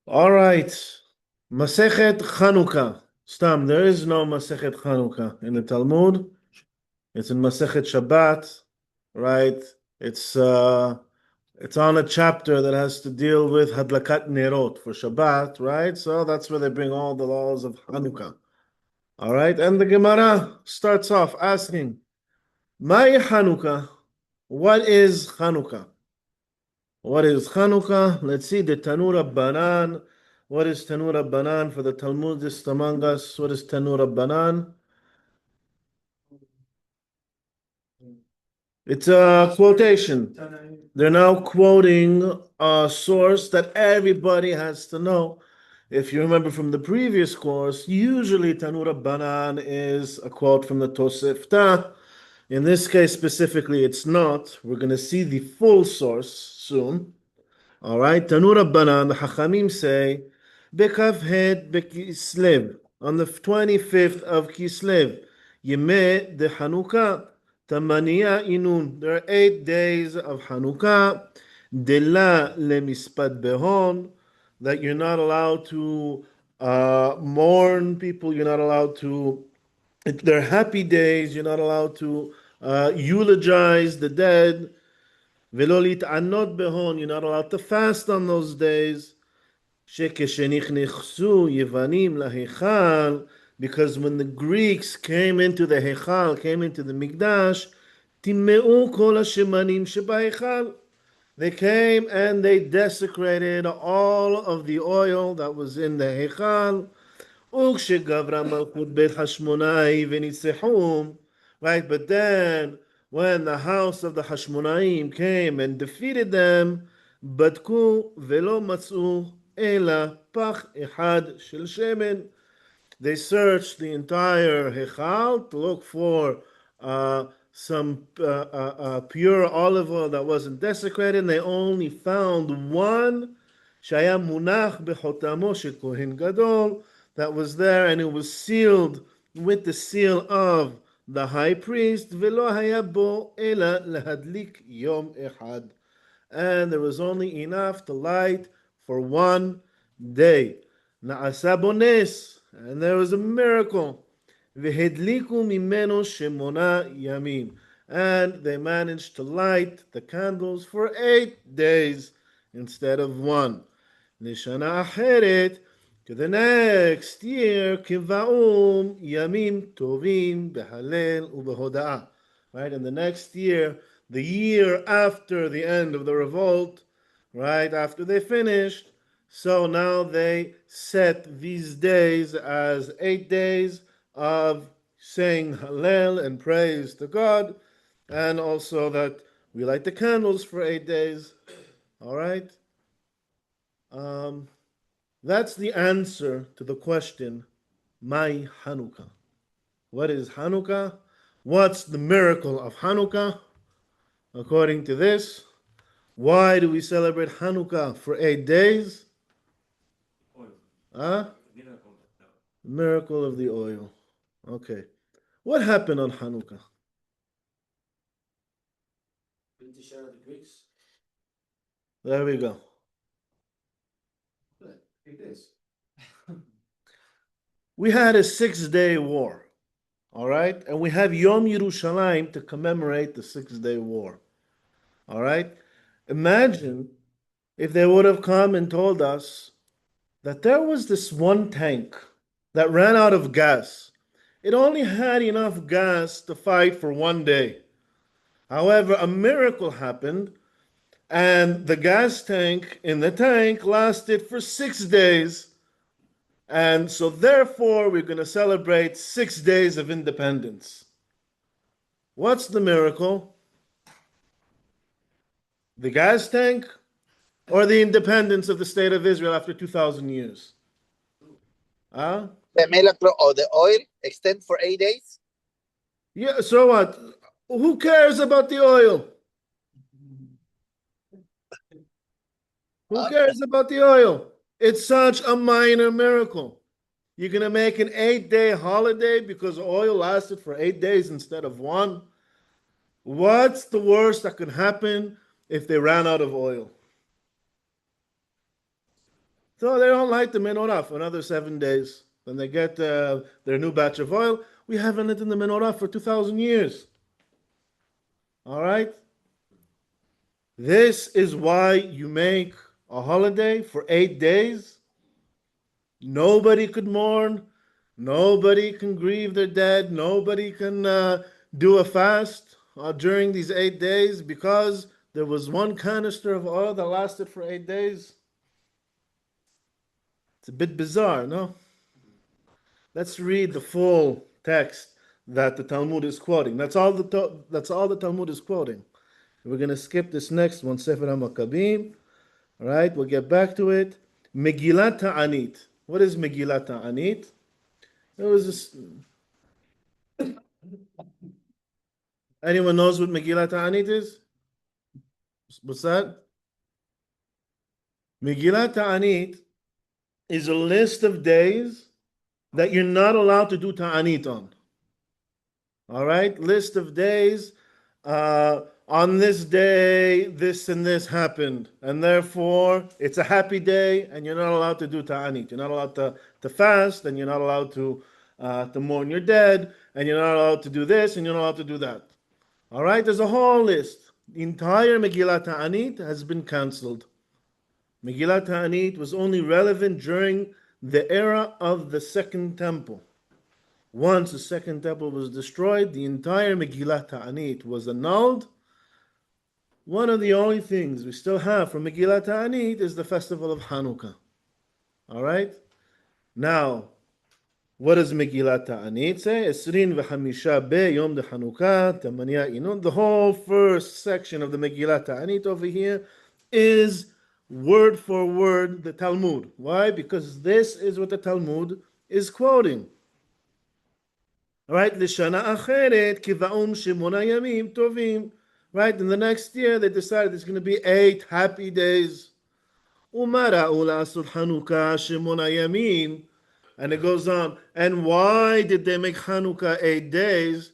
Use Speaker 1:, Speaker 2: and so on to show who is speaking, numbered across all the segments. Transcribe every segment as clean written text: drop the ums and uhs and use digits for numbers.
Speaker 1: All right. Masechet Chanukah. Stam, there is no Masechet Chanukah in the Talmud. It's in Masechet Shabbat, right? It's uh it's on a chapter that has to deal with Hadlakat Nerot for Shabbat, right? So that's where they bring all the laws of Hanukkah. All right, and the Gemara starts off asking, Mai Hanukkah? What is Hanukkah? What is Hanukkah? Let's see the Tanur Banan. What is Tanur Banan for the Talmudists among us? What is Tanur Banan? It's a quotation. They're now quoting a source that everybody has to know. If you remember from the previous course, usually Tanur Banan is a quote from the Tosefta. In this case specifically, it's not. We're going to see the full source soon. All right, Tanur Banan, the Hachamim say, Bekavhed Bekislev, on the 25th of Kislev, Yemeh de Hanukkah, Tamaniya Inun. There are 8 days of Hanukkah, Dela lemispad behon, that you're not allowed to mourn people, you're not allowed to, they're happy days, you're not allowed to eulogize the dead. Velolit anot behon, you're not allowed to fast on those days. Shekeshenichnichsu Yevanim lahechal, because when the Greeks came into the Hechal, came into the Mikdash, Timeu kol hashemanim shebahechal. They came and they desecrated all of the oil that was in the Hechal. Ukshegavra malchut beit Hashmonai v'nitzechum. Right, but then when the house of the Hashmonaim came and defeated them, Batku velo matzu ela pach echad shel shemen. They searched the entire Hechal to look for some pure olive oil that wasn't desecrated, and they only found one shaya munach bechotamo shel kohen gadol that was there, and it was sealed with the seal of the high priest. Velo haya bo ela lehadlik yom echad, and there was only enough to light for one day. Na'asa bones, and there was a miracle. V'hedliku mimeno shemona yamim, and they managed to light the candles for 8 days instead of one. Nishana acheret, to the next year, kiva'um yamim tovim behalel ubehoda'ah. Right, and the next year, the year after the end of the revolt, right after they finished, so now they set these days as 8 days of saying Hallel and praise to God, and also that we light the candles for 8 days. All right? That's the answer to the question, Mai Hanukkah. What is Hanukkah? What's the miracle of Hanukkah? According to this, why do we celebrate Hanukkah for 8 days? Huh? The miracle of the oil. Okay. What happened on Hanukkah? There we go. We had a 6-day war, all right? And we have Yom Yerushalayim to commemorate the 6-day war, all right? Imagine if they would have come and told us that there was this one tank that ran out of gas. It only had enough gas to fight for one day. However, a miracle happened, and the gas tank in the tank lasted for 6 days. And so therefore, we're going to celebrate 6 days of independence. What's the miracle? The gas tank or the independence of the state of Israel after 2,000 years? Huh?
Speaker 2: The miracle of the oil extend for 8 days?
Speaker 1: Yeah, so what? Who cares about the oil? Who cares about the oil? It's such a minor miracle. You're going to make an 8-day holiday because oil lasted for 8 days instead of one? What's the worst that could happen if they ran out of oil? So they don't light the menorah for another 7 days. Then they get their new batch of oil. We haven't lit in the menorah for 2,000 years. All right? This is why you make a holiday for 8 days. Nobody could mourn. Nobody can grieve their dead. Nobody can do a fast during these 8 days because there was one canister of oil that lasted for 8 days. It's a bit bizarre, no? Let's read the full text that the Talmud is quoting. That's all the Talmud is quoting. We're going to skip this next one, Sefer HaMaccabim. All right, we'll get back to it. Megillat Ta'anit. What is Megillat Ta'anit? It was this, anyone knows what Megillat Ta'anit is? What's that? Megillat Ta'anit is a list of days that you're not allowed to do Ta'anit on. All right, list of days. On this day, this and this happened, and therefore it's a happy day, and you're not allowed to do ta'anit. You're not allowed to fast, and you're not allowed to mourn your dead, and you're not allowed to do this, and you're not allowed to do that. All right, there's a whole list. The entire Megillat Ta'anit has been cancelled. Megillat Ta'anit was only relevant during the era of the Second Temple. Once the Second Temple was destroyed, the entire Megillat Ta'anit was annulled. One of the only things we still have from Megillat Ta'anit is the festival of Hanukkah. All right? Now, what does Megillat Ta'anit say? Esrin v'hamisha be yom de Hanukkah tamanya inun. The whole first section of the Megillat Ta'anit over here is word for word the Talmud. Why? Because this is what the Talmud is quoting. All right? L'shana acheret kiva'um shemona yamim tovim. Right? In the next year, they decided there's going to be 8 happy days. Umara'u la'asut Hanukkah shemona yamim. And it goes on. And why did they make Hanukkah 8 days?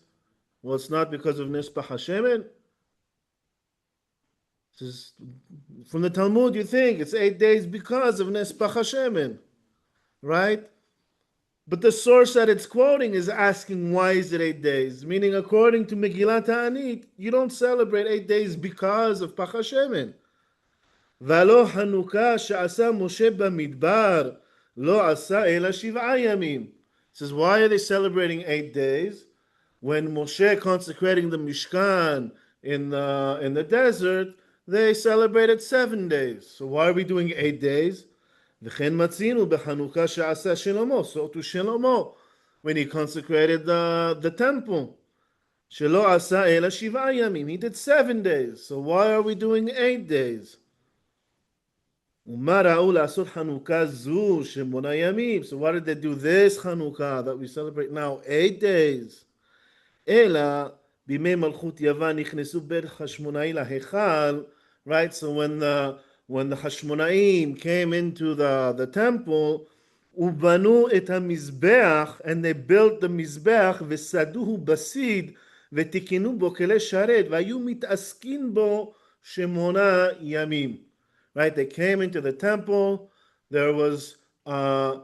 Speaker 1: Well, it's not because of Nispah Hashemin. From the Talmud, you think it's 8 days because of Nispah Hashemin. Right? But the source that it's quoting is asking, why is it 8 days? Meaning, according to Megillat Ta'anit, you don't celebrate 8 days because of Pach Hashemin. V'lo Hanukkah she'asa Moshe b'midbar lo asa ela shiv'a yamim. It says, why are they celebrating 8 days? When Moshe consecrating the Mishkan in the desert, they celebrated 7 days. So why are we doing 8 days? וכן מצינו בחנוכה שעשה שלמה, so to Shlomo, when he consecrated the temple. שלא עשה אלא 7 ימים, he did 7 days. So why are we doing 8 days? ומה ראו לעשות חנוכה זו שמונה ימים? So why did they do this Hanukkah that we celebrate now 8 days? אלא בימי מלכות יוון נכנסו בית חשמונאי להיכל, right? So when the Hashmonaim came into the temple, ubanu et hamizbeach, and they built the mizbeach, v'saduhu basid, v'tikinu bo kele sharet, v'ayu mitaskin bo shemona yamim. Right? They came into the temple. There was the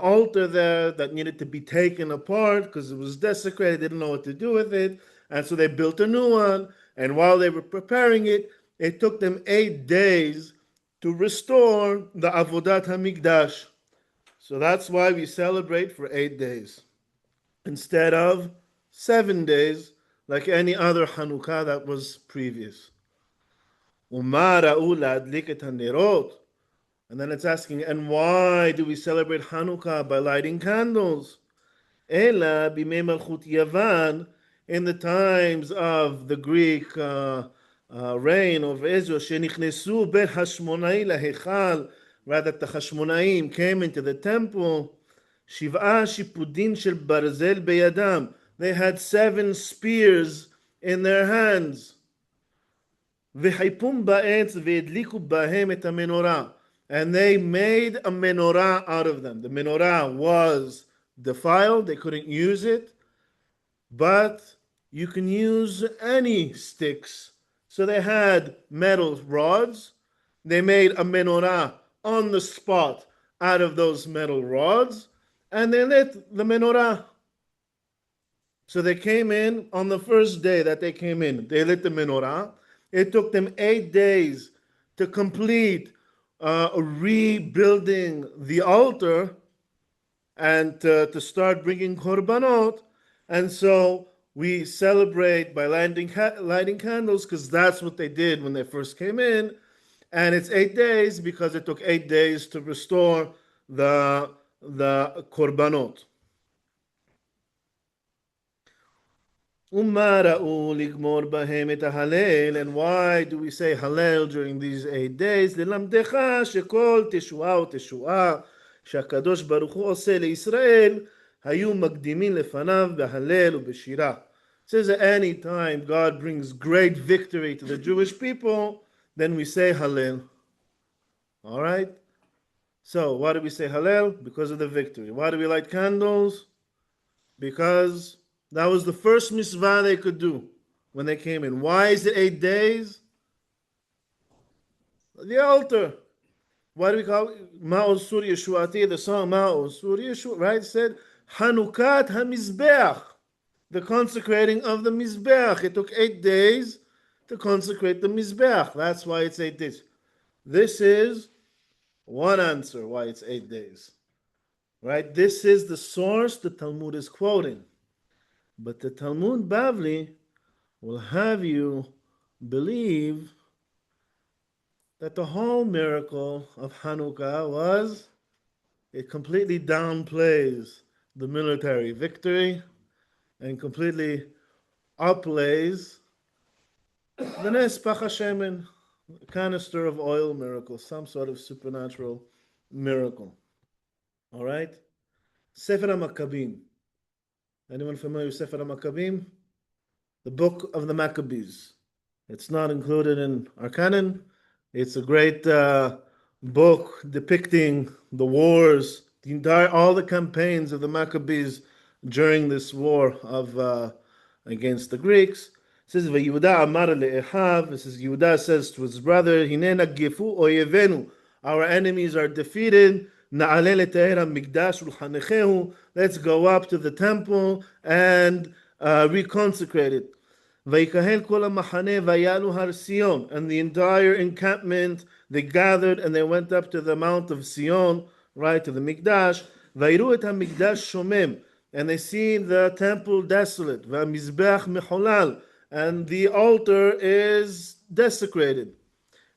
Speaker 1: altar there that needed to be taken apart because it was desecrated. They didn't know what to do with it, and so they built a new one. And while they were preparing it, it took them 8 days to restore the Avodat HaMikdash. So that's why we celebrate for 8 days instead of 7 days like any other Hanukkah that was previous. Umar ra'u la'adlik et hanerot. And then it's asking, and why do we celebrate Hanukkah by lighting candles? Ela bimei malchut Yavan, in the times of the Greek reign of Israel, shenichnesu bet Hashmonai lahechal, rather that the Hashmonaim came into the temple, shiv'a shipudin shel barzel beyadam, they had 7 spears in their hands, v'haipum ba'etz v'edliku bahem et menorah, and they made a menorah out of them. The menorah was defiled, they couldn't use it, but you can use any sticks. So they had metal rods. They made a menorah on the spot out of those metal rods, and they lit the menorah. So they came in on the first day that they came in. They lit the menorah. It took them 8 days to complete rebuilding the altar and to start bringing korbanot. And so we celebrate by lighting candles because that's what they did when they first came in. And it's 8 days because it took 8 days to restore the korbanot. And why do we say Hallel during these 8 days? ללמדך שכל תשועה ותשועה שהקדוש ברוך הוא עושה לישראל היו מקדימים לפניו בהלל ובשירה. It says that any time God brings great victory to the Jewish people, then we say Hallel. All right? So why do we say Hallel? Because of the victory. Why do we light candles? Because that was the first mitzvah they could do when they came in. Why is it 8 days? The altar. Why do we call it Ma'ol Sur Yeshuati? The song Ma'ol Sur Yeshuati, right? It said Hanukkah HaMizbeach, the consecrating of the Mizbeach. It took 8 days to consecrate the Mizbeach. That's why it's 8 days. This is one answer why it's 8 days. Right? This is the source the Talmud is quoting. But the Talmud Bavli will have you believe that the whole miracle of Hanukkah was, it completely downplays the military victory and completely outplays the Nes Pach HaShemen, a canister of oil miracle, some sort of supernatural miracle. All right? Sefer HaMaccabim. Anyone familiar with Sefer HaMaccabim? The Book of the Maccabees. It's not included in our canon. It's a great book depicting the wars, all the campaigns of the Maccabees during this war of against the Greeks. It says, "Yehuda amar le'echav." It says, Yehuda says to his brother, "Hinena gifu oyevenu." Our enemies are defeated. Let's go up to the temple and reconsecrate it. And the entire encampment, they gathered and they went up to the Mount of Sion, right, to the Mikdash. And they see the temple desolate. And the altar is desecrated.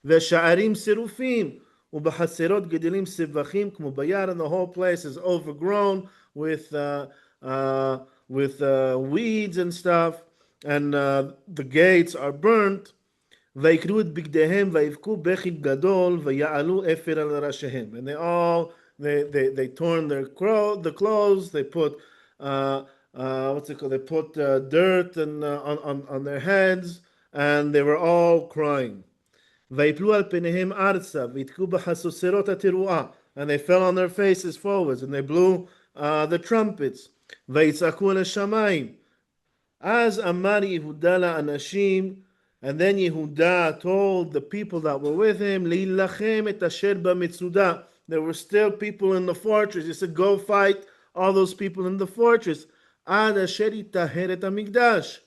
Speaker 1: ושערים שרופים, ובחצרות גדלים סבכים כמו ביער, and the whole place is overgrown with weeds and stuff, and the gates are burnt. ויקרו את בגדיהם ויבכו בכי גדול ויעלו אפר על ראשיהם. And they torn the clothes, they put what's it called? They put dirt and on their heads, and they were all crying. ויפלו על פניהם ארצה ויתקעו בחצוצרות התרועה, and they fell on their faces forwards and they blew the trumpets. ויצעקו אל השמיים. אז אמר יהודה לאנשים, and then Yehuda told the people that were with him, להילחם את אשר במצודה. There were still people in the fortress. He said, go fight all those people in the fortress. עד אשר יטהר את המקדש.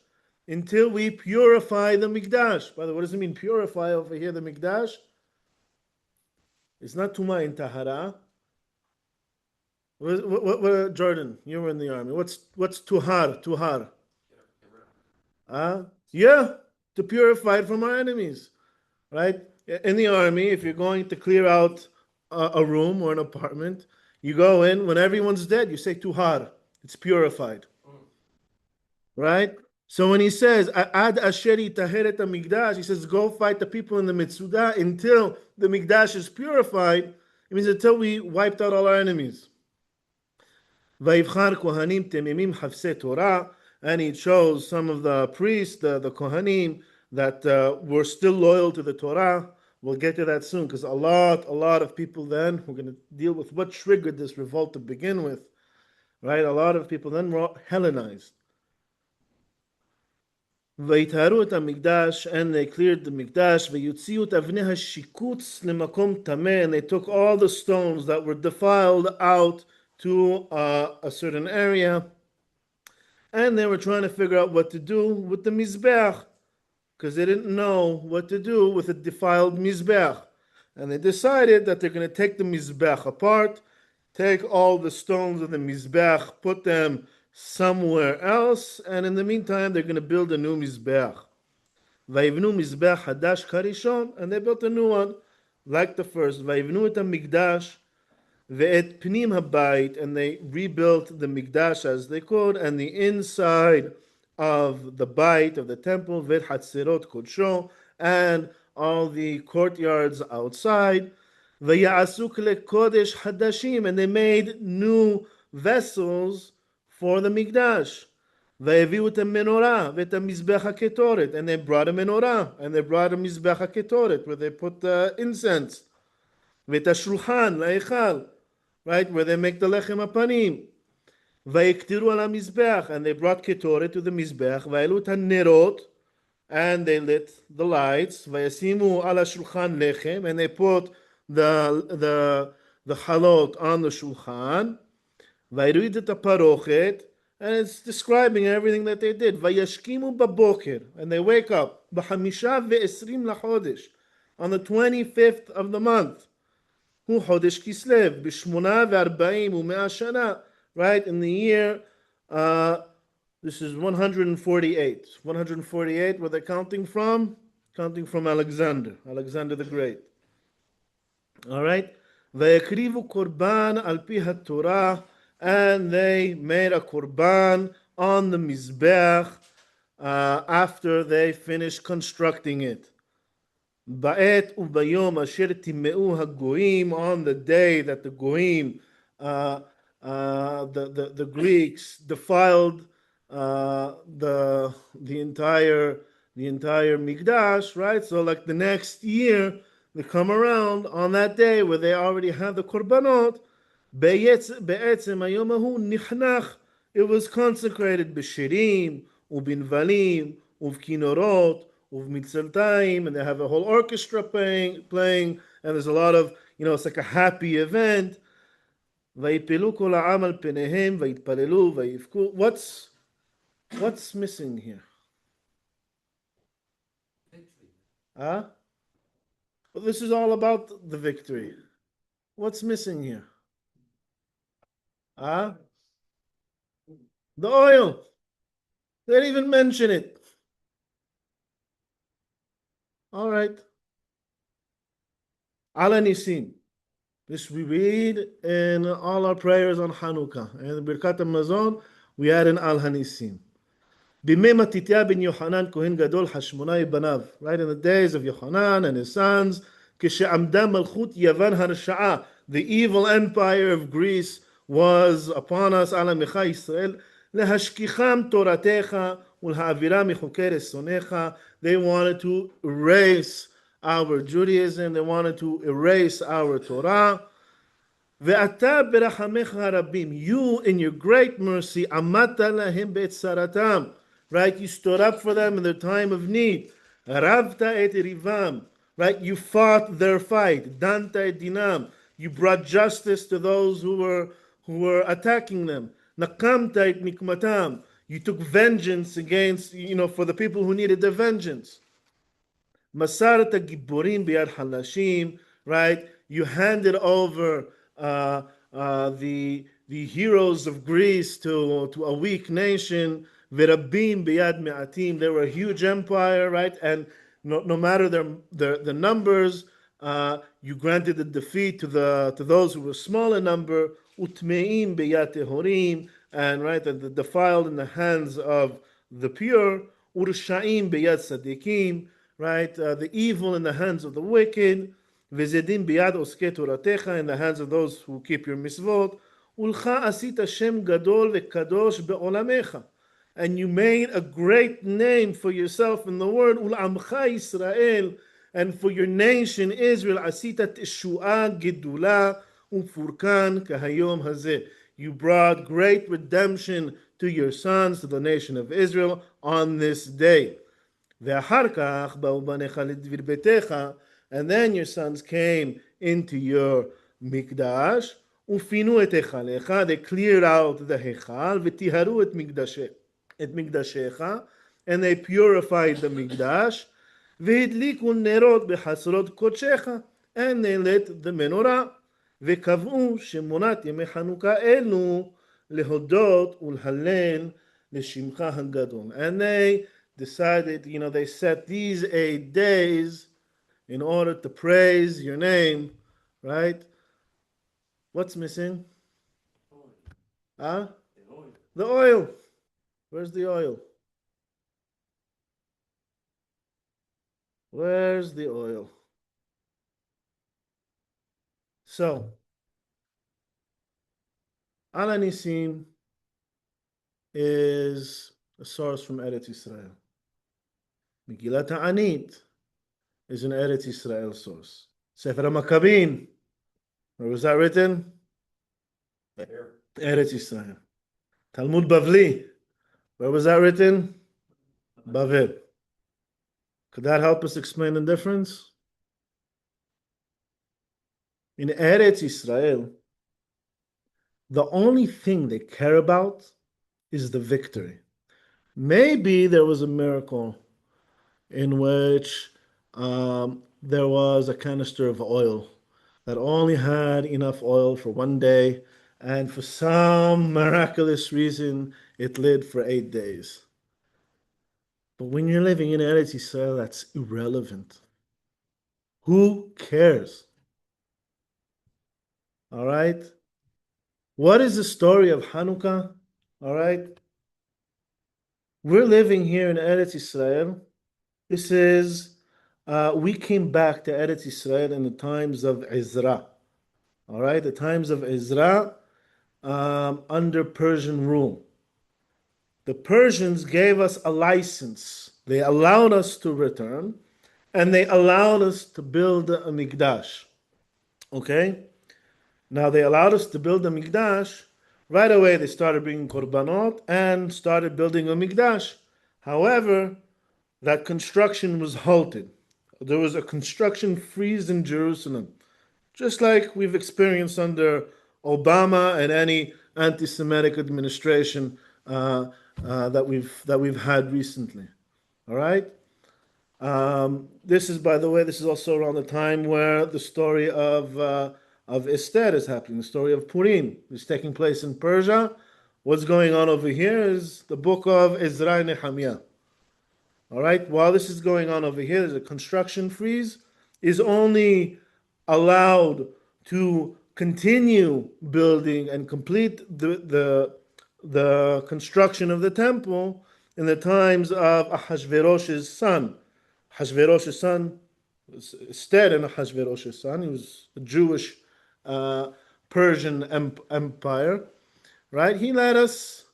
Speaker 1: Until we purify the Mikdash. By the way, what does it mean purify over here, the Mikdash? It's not Tuma in Tahara. What, Jordan, you were in the army. What's Tuhar? Tuhar? Yeah, to purify it from our enemies. Right? In the army, if you're going to clear out a room or an apartment, you go in, when everyone's dead, you say Tuhar. It's purified. Right? So when he says, Ad Asheri Taheret HaMikdash, he says, go fight the people in the Mitzudah until the Mikdash is purified. It means until we wiped out all our enemies. Vayivchar Kohanim Temimim Hafse Torah, and he chose some of the priests, the Kohanim, that were still loyal to the Torah. We'll get to that soon, because a lot of people then, we're going to deal with what triggered this revolt to begin with. Right? A lot of people then were Hellenized. ויטהרו את המקדש, and they cleared the מקדש, ויוציאו את אבני השיקוץ למקום טמא, and they took all the stones that were defiled out to a certain area, and they were trying to figure out what to do with the mizbeach, because they didn't know what to do with a defiled mizbeach. And they decided that they're going to take the mizbeach apart, take all the stones of the mizbeach, put them somewhere else, and in the meantime they're going to build a new mizbeach. Vayivnu mizbeach hadash karishon, and they built a new one, like the first. Vayivnu et hamikdash ve'et pnim habayit, and they rebuilt the mikdash as they could, and the inside of the bayit of the temple, ve'et hatzerot kodsho, and all the courtyards outside. V'ya'asu kle kodesh hadashim, and they made new vessels for the mikdash. והביאו את המנורה ואת המזבח הקטורת, and they brought a menorah, and they brought a מזבח הקטורת, where they put the incense, ואת השולחן להיכל, right, where they make the lechem הפנים, ויקטרו על המזבח, and they brought קטורת to the מזבח, והעלו את הנרות, and they lit the lights, וישימו על השולחן לחם, and they put the חלות on the shulchan, ויוריד את הפרוכת, and it's describing everything that they did. Vayashkimu baboker, and they wake up. B'hamisha ve'esrim lachodesh, on the 25th of the month. Hu chodesh kislev, b'shmona ve'arba'im u'mea shana, right, in the year, this is 148. 148, where they're counting from? Counting from Alexander the Great. All right? Vayakrivu korban al pi ha-Torah, and they made a korban on the mizbeach after they finished constructing it. Ba'et ubayom asher timeu hagoyim, on the day that the goyim, the Greeks defiled the entire mikdash, right? So like the next year, they come around on that day where they already had the korbanot. בעצם היום ההוא נחנך, it was consecrated בשירים ובנבלים ובכינורות ובמצלתיים, and they have a whole orchestra playing, and there's a lot of, it's like a happy event. ויפלו כל העם על פניהם ויתפללו ויבכו. What's missing here? Huh? Well, this is all about the victory. What's missing here? The oil. They didn't even mention it. All right. Ala Nisim. This we read in all our prayers on Hanukkah. And Birkat HaMazon, we add in Al Hanisim. Bimei Matitya ben Yohanan Kohen Gadol Hashmonai Banav. Right, in the days of Yohanan and his sons, Kishe'amda Malchut Yavan Harsha'ah, the evil empire of Greece was upon us, ala micha Yisrael, lehashkicham toratecha ulha'avira michukei resonecha. They wanted to erase our Judaism, they wanted to erase our Torah. Ve'ata berachamecha harabim, you in your great mercy, amata lahem be'etzaratam, right, you stood up for them in their time of need. Ravta et rivam, right, you fought their fight. Danta et dinam, you brought justice to those who were attacking them. Nakamta et nikmatam, you took vengeance against, for the people who needed their vengeance. Masarata giborim biyad halashim, right, you handed over the heroes of Greece to a weak nation. Verabim biyad me'atim, they were a huge empire, right, and no matter the numbers, you granted the defeat to those who were small in number. Utmeim beyat tehorim, and right, the defiled in the hands of the pure. Urshaim beyat sadikim, right, the evil in the hands of the wicked. Vezedim biyad oskei toratecha, in the hands of those who keep your mitzvot. Ulcha asita shem gadol vekadosh be'olamecha, and you made a great name for yourself in the word. Ulamcha Yisrael, and for your nation Israel. Asita teshuah gedula umfurkan kahayom hazeh. You brought great redemption to your sons, to the nation of Israel on this day. ואחר כך באו בניך לדביר ביתך, and then your sons came into your מקדש, ופינו את היכליך, they cleared out the היכל, וטיהרו את מקדשך, and they purified the מקדש, והדליקו נרות בחצרות קודשך, and they lit the menorah, וקבעו שמונת ימי חנוכה אלו להודות ולהלל לשמך הגדול. And they decided, they set these 8 days in order to praise your name, right? What's missing? Huh? The oil. Where's the oil? Where's the oil? So, Al Anisim is a source from Eretz Israel. Megillat Ta'anit is an Eretz Israel source. Sefer Maccabees, where was that written? Eretz Israel. Talmud Bavli, where was that written? Bavel. Could that help us explain the difference? In Eretz Israel, the only thing they care about is the victory. Maybe there was a miracle in which there was a canister of oil that only had enough oil for one day, and for some miraculous reason, it lit for 8 days. But when you're living in Eretz Yisrael, that's irrelevant. Who cares? All right? What is the story of Hanukkah? All right? We're living here in Eretz Yisrael. This is, we came back to Eretz Yisrael in the times of Ezra. All right? The times of Ezra under Persian rule. The Persians gave us a license. They allowed us to return, and they allowed us to build a mikdash. Okay? Now they allowed us to build a mikdash. Right away they started bringing korbanot and started building a mikdash. However, that construction was halted. There was a construction freeze in Jerusalem, just like we've experienced under Obama and any anti-Semitic administration that we've had recently. All right. This is, by the way, this is also around the time where the story of Esther is happening. The story of Purim is taking place in Persia. What's going on over here is the book of Ezra and Nehemiah. All right. While this is going on over here, there's a construction freeze. Is only allowed to continue building and complete the construction of the temple in the times of Ahasuerus' son. Ahasuerus' son was Esther and Ahasuerus' son. He was a Jewish Persian empire, right? He let us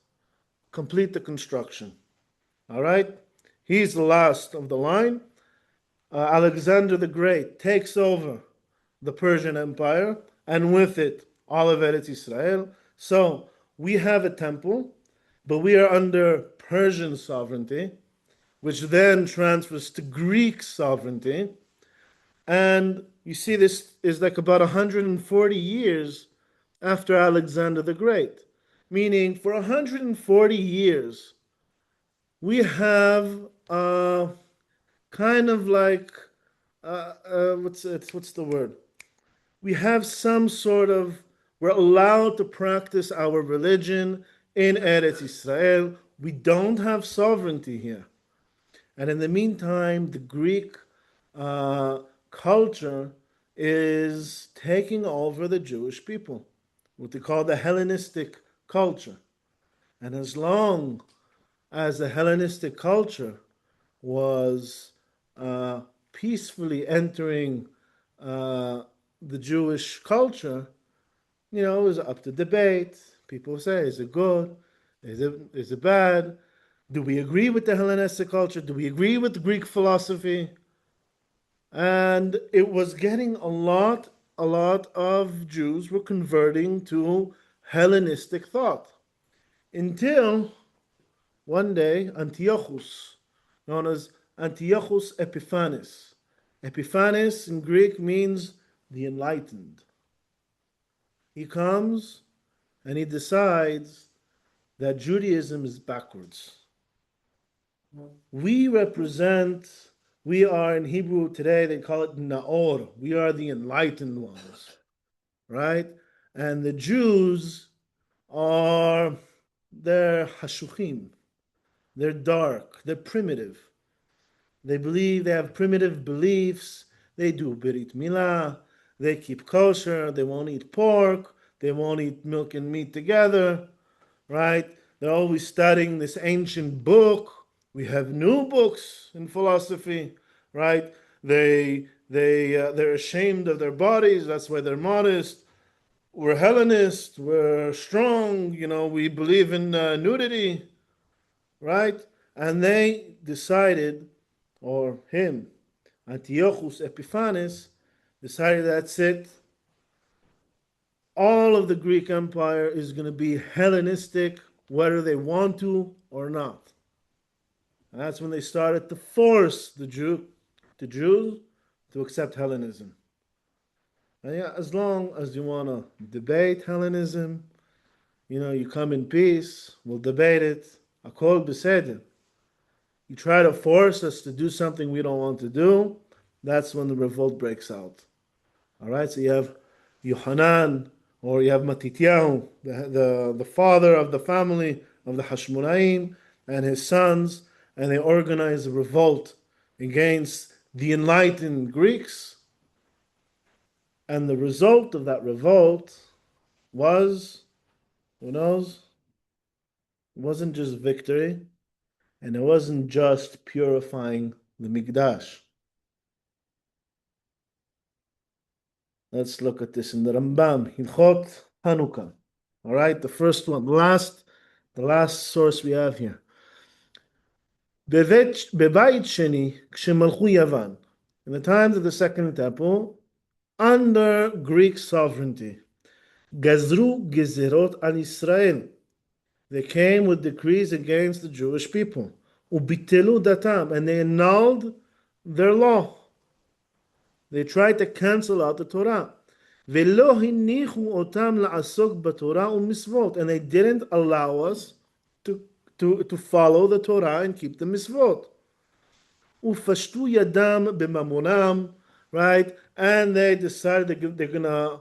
Speaker 1: complete the construction. All right? He's the last of the line. Alexander the Great takes over the Persian Empire, and with it, all of Eretz Israel. So we have a temple, but we are under Persian sovereignty, which then transfers to Greek sovereignty. And you see, this is like about 140 years after Alexander the Great, meaning for 140 years, we have kind of like, what's the word? We have some sort of, we're allowed to practice our religion in Eretz Israel. We don't have sovereignty here. And in the meantime, the Greek culture is taking over the Jewish people, what they call the Hellenistic culture. And as long as the Hellenistic culture was peacefully entering the Jewish culture, it was up to debate. People say, is it good? Is it bad? Do we agree with the Hellenistic culture? Do we agree with the Greek philosophy? And it was getting a lot of Jews were converting to Hellenistic thought. Until one day, Antiochus, known as Antiochus Epiphanes. Epiphanes in Greek means the enlightened. He comes and he decides that Judaism is backwards. We represent, we are in Hebrew today, they call it Naor. We are the enlightened ones, right? And the Jews are, they're hashuchim, they're dark, they're primitive. They believe, they have primitive beliefs, they do Berit Milah, they keep kosher, they won't eat pork, they won't eat milk and meat together, right? They're always studying this ancient book. We have new books in philosophy, right? They're ashamed of their bodies. That's why they're modest. We're Hellenists. We're strong. We believe in nudity, right? And they decided, or him, Antiochus Epiphanes, decided that's it. All of the Greek Empire is going to be Hellenistic, whether they want to or not. And that's when they started to force the Jews to accept Hellenism. And yeah, as long as you want to debate Hellenism, you come in peace, we'll debate it. Akol beseder. You try to force us to do something we don't want to do, that's when the revolt breaks out. All right, so you have Yohanan, or you have Matityahu, the father of the family of the Hashmonaim, and his sons, and they organize a revolt against the enlightened Greeks. And the result of that revolt was, who knows, it wasn't just victory, and it wasn't just purifying the Mikdash. Let's look at this in the Rambam, Hilchot Hanukkah. All right, the first one, the last source we have here. בבית שני, כשמלכו יוון, in the times of the Second Temple, under Greek sovereignty, גזרו גזירות על ישראל. They came with decrees against the Jewish people. וביטלו דתם, and they annulled their law. They tried to cancel out the Torah. ולא הניחו אותם לעסוק בתורה ומצוות, and they didn't allow us to follow the Torah and keep the mitzvot. ופשטו ידם בממונם, right? And they decided they're gonna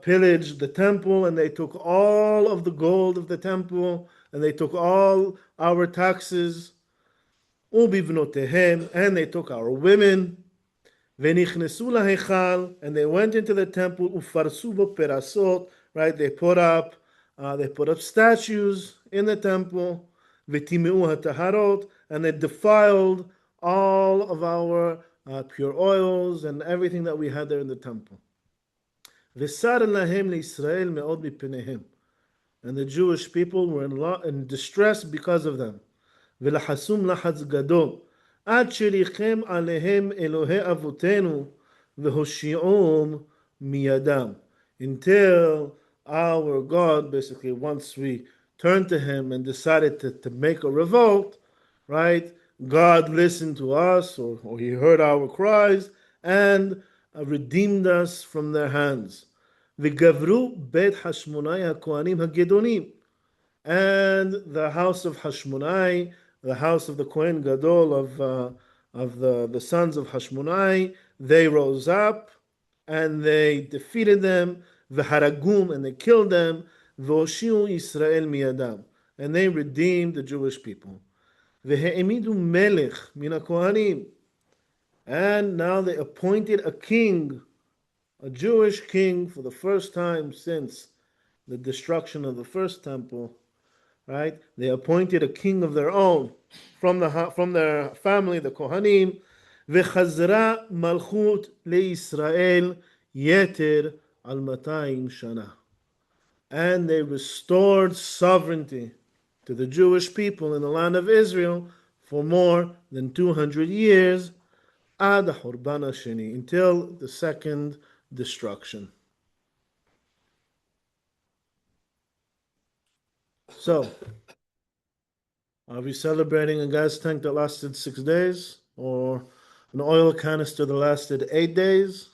Speaker 1: pillage the temple, and they took all of the gold of the temple, and they took all our taxes. ובבנותיהם, and they took our women. ונכנסו להיכל, and they went into the temple, ופרסו בו פרסות, right? They put up statues in the temple, וטימאו הטהרות, and they defiled all of our pure oils and everything that we had there in the temple. וסר להם לישראל מאוד מפניהם, and the Jewish people were in distress because of them. ולחסום לחץ גדול, עד שריחם עליהם אלוהי אבותינו והושיעום מידם. Until our God, basically, once we turned to him and decided to make a revolt, right? God listened to us, or he heard our cries, and redeemed us from their hands. וגברו בית חשמונאי הכהנים הגדונים. And the house of Hashmonai, the house of the Kohen Gadol of the sons of Hashmonai, they rose up and they defeated them, v'haragum, and they killed them, v'oshiu Yisrael miyadam, and they redeemed the Jewish people. V'he'emidu melech min hakohanim, and now they appointed a king, a Jewish king, for the first time since the destruction of the first temple. Right? They appointed a king of their own from their family, the Kohanim. V'chazra malchut leIsrael yeter al 200 shana. And they restored sovereignty to the Jewish people in the land of Israel for more than 200 years, ad hurban hasheni, until the second destruction. So, Are we celebrating a gas tank that lasted 6 days or an oil canister that lasted 8 days?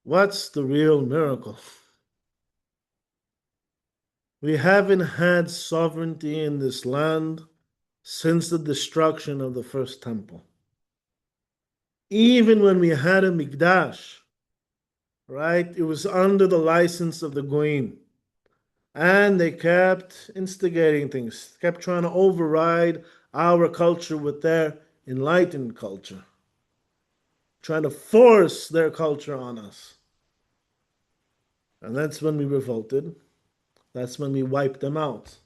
Speaker 1: What's the real miracle? We haven't had sovereignty in this land since the destruction of the first temple. Even when we had a mikdash, right, it was under the license of the goyim. And they kept instigating things, kept trying to override our culture with their enlightened culture, trying to force their culture on us. And that's when we revolted. That's when we wiped them out.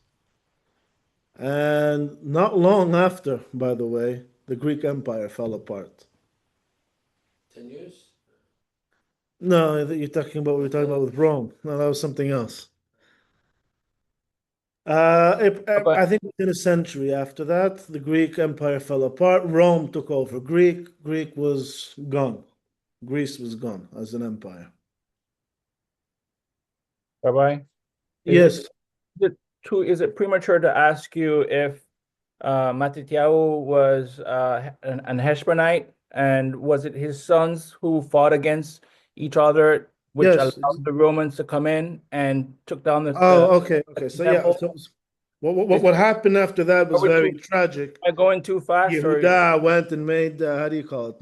Speaker 1: And not long after, by the way, the Greek Empire fell apart.
Speaker 3: 10 years?
Speaker 1: No, you're talking about what we were talking about with Rome. No, that was something else.
Speaker 4: But
Speaker 1: I think within a century after that, the Greek Empire fell apart. Rome took over Greek. Greek was gone. Greece was gone as an empire.
Speaker 4: Rabbi,
Speaker 1: Yes,
Speaker 4: is it premature to ask you if Matityahu was an Heshbonite, and was it his sons who fought against each other, which
Speaker 1: yes.
Speaker 4: allowed the Romans to come in and took down
Speaker 1: Oh, okay. So yeah,
Speaker 4: temple?
Speaker 1: so what happened after that was
Speaker 4: Are we
Speaker 1: very
Speaker 4: too,
Speaker 1: tragic.
Speaker 4: am I going too fast, or
Speaker 1: Yehuda went and made how do you call it?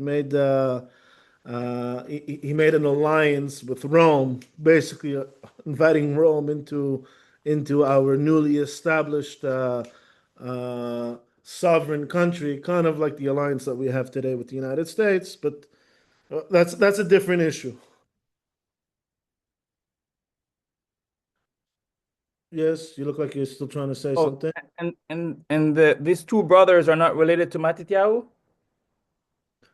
Speaker 1: He made an alliance with Rome, basically inviting Rome into our newly established sovereign country, kind of like the alliance that we have today with the United States. But that's a different issue. Yes, you look like you're still trying to say
Speaker 4: oh,
Speaker 1: something.
Speaker 4: these two brothers are not related to Matityahu?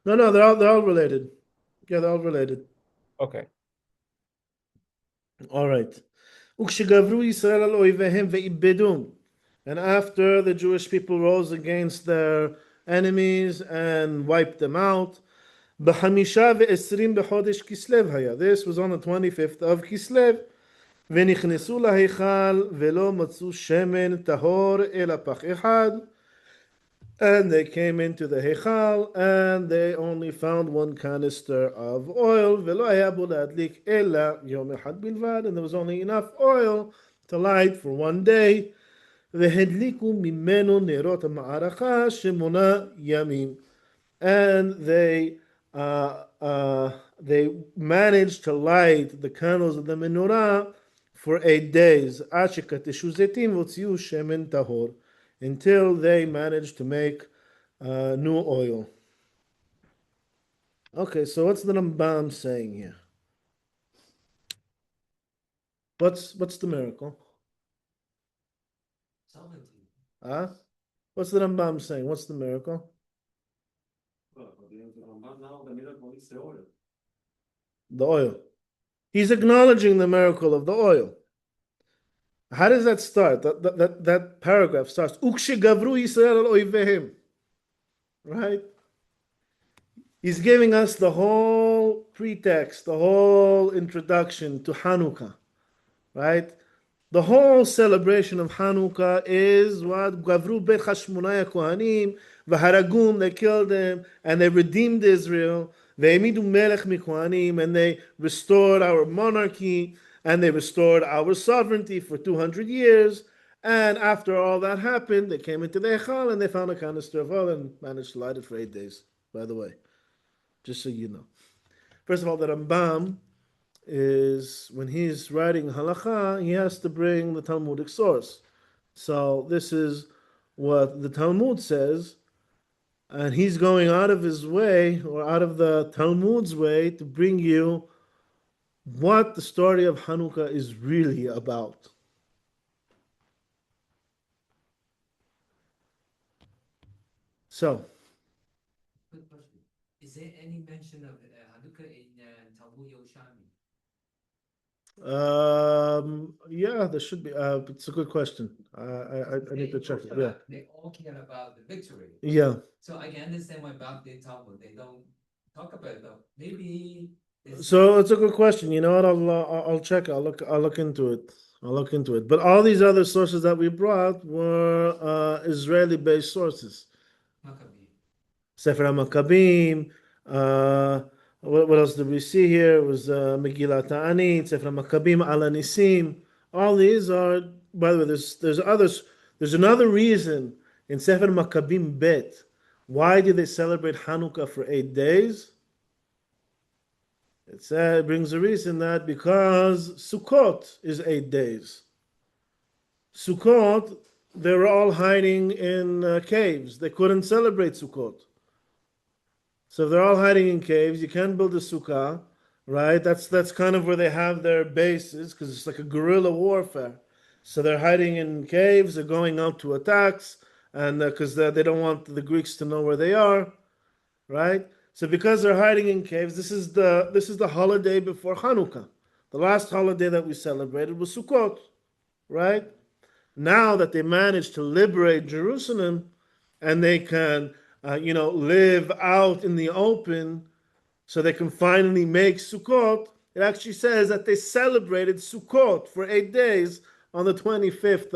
Speaker 1: No, they're all related. Yeah, they're all related.
Speaker 4: Okay.
Speaker 1: All right. וכשגברו ישראל על אויביהם ואיבדום. And after the Jewish people rose against their enemies and wiped them out, בחמישה ועשרים בחודש כסלו היה. This was on the 25th of Kislev. ונכנסו להיכל ולא מצאו שמן טהור אלא פח אחד. And they came into the Heichal, and they only found one canister of oil, ולא היה בו להדליק אלא יום אחד בלבד, and there was only enough oil to light for one day. והדליקו ממנו נרות המערכה שמונה ימים. And they managed to light the candles of the menorah for 8 days. עד שקטשו זיתים והוציאו שמן טהור. Until they managed to make new oil. Okay, so what's the Rambam saying here? What's the miracle?
Speaker 3: Sovereignty.
Speaker 1: Huh? What's the Rambam saying? What's the miracle?
Speaker 3: Well, now the miracle is the oil.
Speaker 1: The oil. He's acknowledging the miracle of the oil. How does that start? That paragraph starts. Ukshegavru Yisrael al oivehem. Right? He's giving us the whole pretext, the whole introduction to Hanukkah, right? The whole celebration of Hanukkah is what Gavru Beit Hashmonai Kohanim, Vaharagum, they killed them, and they redeemed Israel. Ve'emidu Melech Mikohanim, and they restored our monarchy, and they restored our sovereignty for 200 years. And after all that happened, they came into the Echal and they found a canister of oil and managed to light it for 8 days, by the way. Just so you know. First of all, the Rambam is, when he's writing halacha, he has to bring the Talmudic source. So this is what the Talmud says, and he's going out of his way, or out of the Talmud's way, to bring you what the story of Hanukkah is really about. So,
Speaker 3: Quick question. Is there any mention of Hanukkah in Talmud Yerushalmi?
Speaker 1: yeah, there should be. It's a good question. I need to check it. Yeah,
Speaker 3: They all care about the victory.
Speaker 1: yeah.
Speaker 3: So I can understand why about the Talmud they don't talk about it though. Maybe
Speaker 1: So it's a good question. You know what? I'll check. I'll look into it. I'll look into it. But all these other sources that we brought were Israeli-based sources.
Speaker 3: Maccabee.
Speaker 1: Sefer HaMaccabim. What else did we see here? It was Megillat Ta'anit, Sefer HaMaccabim, Ala Nisim. All these are, by the way, there's others. There's another reason in Sefer Maccabim Bet. Why do they celebrate Hanukkah for 8 days? It brings a reason that because Sukkot is 8 days. Sukkot, they were all hiding in caves. They couldn't celebrate Sukkot. So if they're all hiding in caves, you can't build a sukkah, right? That's kind of where they have their bases because it's like a guerrilla warfare. So they're hiding in caves, they're going out to attacks, and because they don't want the Greeks to know where they are, right? So because they're hiding in caves, this is the holiday before Hanukkah. The last holiday that we celebrated was Sukkot, right? Now that they managed to liberate Jerusalem, and they can live out in the open so they can finally make Sukkot. It actually says that they celebrated Sukkot for 8 days on the 25th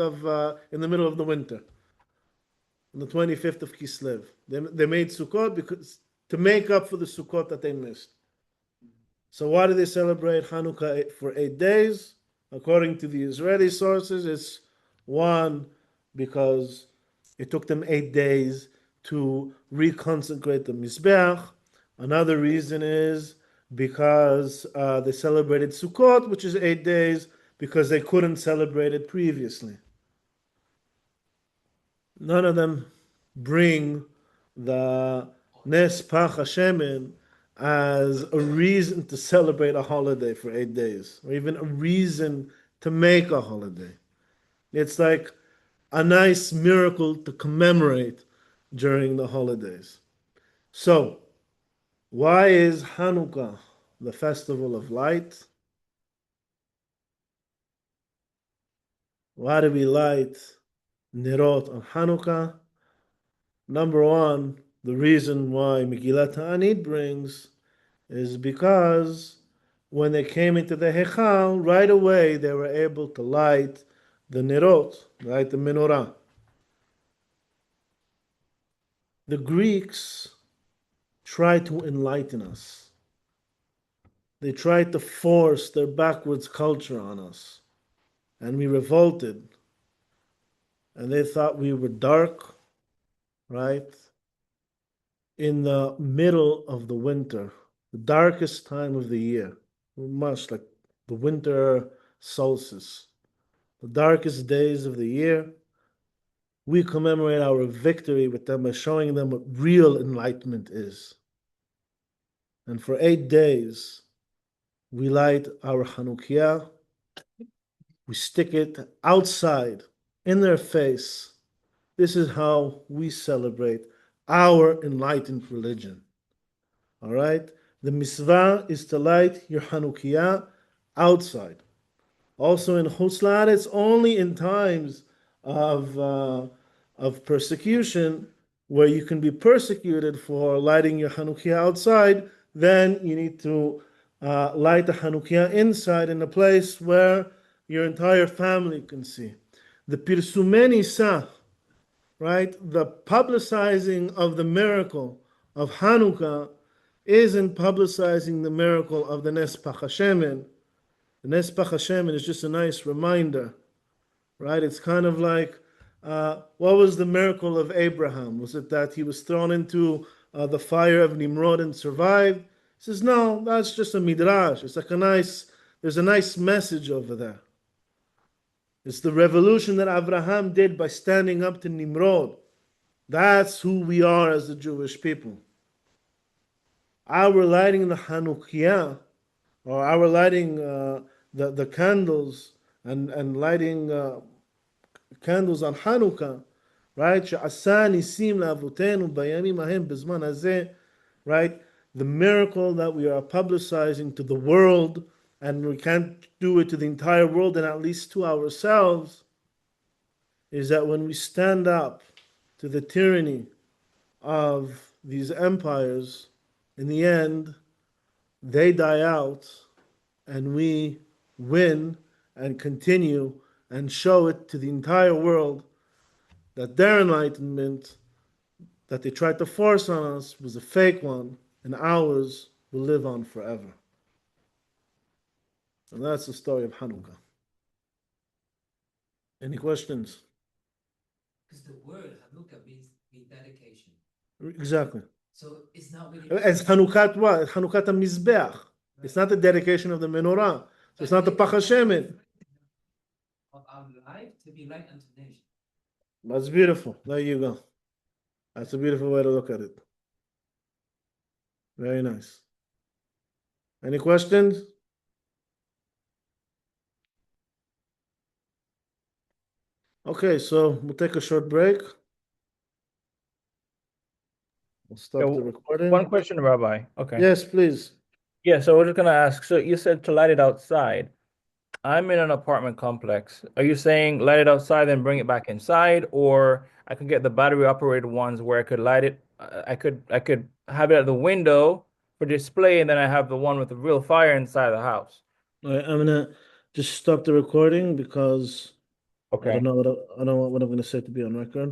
Speaker 1: in the middle of the winter, on the 25th of Kislev. They made Sukkot because to make up for the Sukkot that they missed. So why do they celebrate Hanukkah for 8 days? According to the Israeli sources, it's one, because it took them 8 days to reconsecrate the Mizbeach. Another reason is because they celebrated Sukkot, which is 8 days, because they couldn't celebrate it previously. None of them bring the Nes Pach Hashemin as a reason to celebrate a holiday for 8 days, or even a reason to make a holiday. It's like a nice miracle to commemorate during the holidays. So, why is Hanukkah the festival of light? Why do we light Nerot on Hanukkah? Number one, the reason why Megillat Ta'anit brings is because when they came into the Hechal, right away they were able to light the Nerot, light the Menorah. The Greeks tried to enlighten us. They tried to force their backwards culture on us. And we revolted. And they thought we were dark, right? In the middle of the winter, the darkest time of the year, much like the winter solstice, the darkest days of the year, we commemorate our victory with them by showing them what real enlightenment is. And for 8 days, we light our Hanukkah, we stick it outside, in their face. This is how we celebrate our enlightened religion. All right? The mitzvah is to light your Hanukkah outside. Also in Chutz La'aretz, only in times of persecution, where you can be persecuted for lighting your Hanukkah outside, then you need to light the Hanukkah inside in a place where your entire family can see. The Pirsumei Nisa, right? The publicizing of the miracle of Hanukkah isn't publicizing the miracle of the Nes Pach Hashemin. The Nes Pach Hashemin is just a nice reminder, right? It's kind of like, what was the miracle of Abraham? Was it that he was thrown into the fire of Nimrod and survived? He says, no, that's just a midrash. It's like there's a nice message over there. It's the revolution that Abraham did by standing up to Nimrod. That's who we are as the Jewish people. Our lighting the Hanukkah, or our lighting the candles and lighting candles on Hanukkah, right? She'asa nisim la'avotenu bayamim hahem bezman hazeh, right? The miracle that we are publicizing to the world, and we can't do it to the entire world and at least to ourselves, is that when we stand up to the tyranny of these empires, in the end, they die out and we win and continue and show it to the entire world that their enlightenment that they tried to force on us was a fake one, and ours will live on forever. And that's the story of Hanukkah. Any questions?
Speaker 3: Because the word Hanukkah means dedication.
Speaker 1: Exactly.
Speaker 3: So it's not really.
Speaker 1: It's Hanukkah what? Hanukkah Mizbeach. It's not the dedication of the Menorah. So it's not the Pach Hashemet.
Speaker 3: Of our life to be light unto nations.
Speaker 1: That's beautiful. There you go. That's a beautiful way to look at it. Very nice. Any questions? Okay, so we'll take a short break. We'll stop
Speaker 4: Yeah,
Speaker 1: the recording.
Speaker 4: One question, Rabbi. Okay.
Speaker 1: Yes, please.
Speaker 4: Yeah, so we're just gonna ask. So you said to light it outside. I'm in an apartment complex. Are you saying light it outside and bring it back inside, or I could get the battery operated ones where I could light it? I could have it at the window for display, and then I have the one with the real fire inside the house.
Speaker 1: All right, I'm gonna just stop the recording because I
Speaker 4: Okay.
Speaker 1: don't know what I'm gonna say to be on record.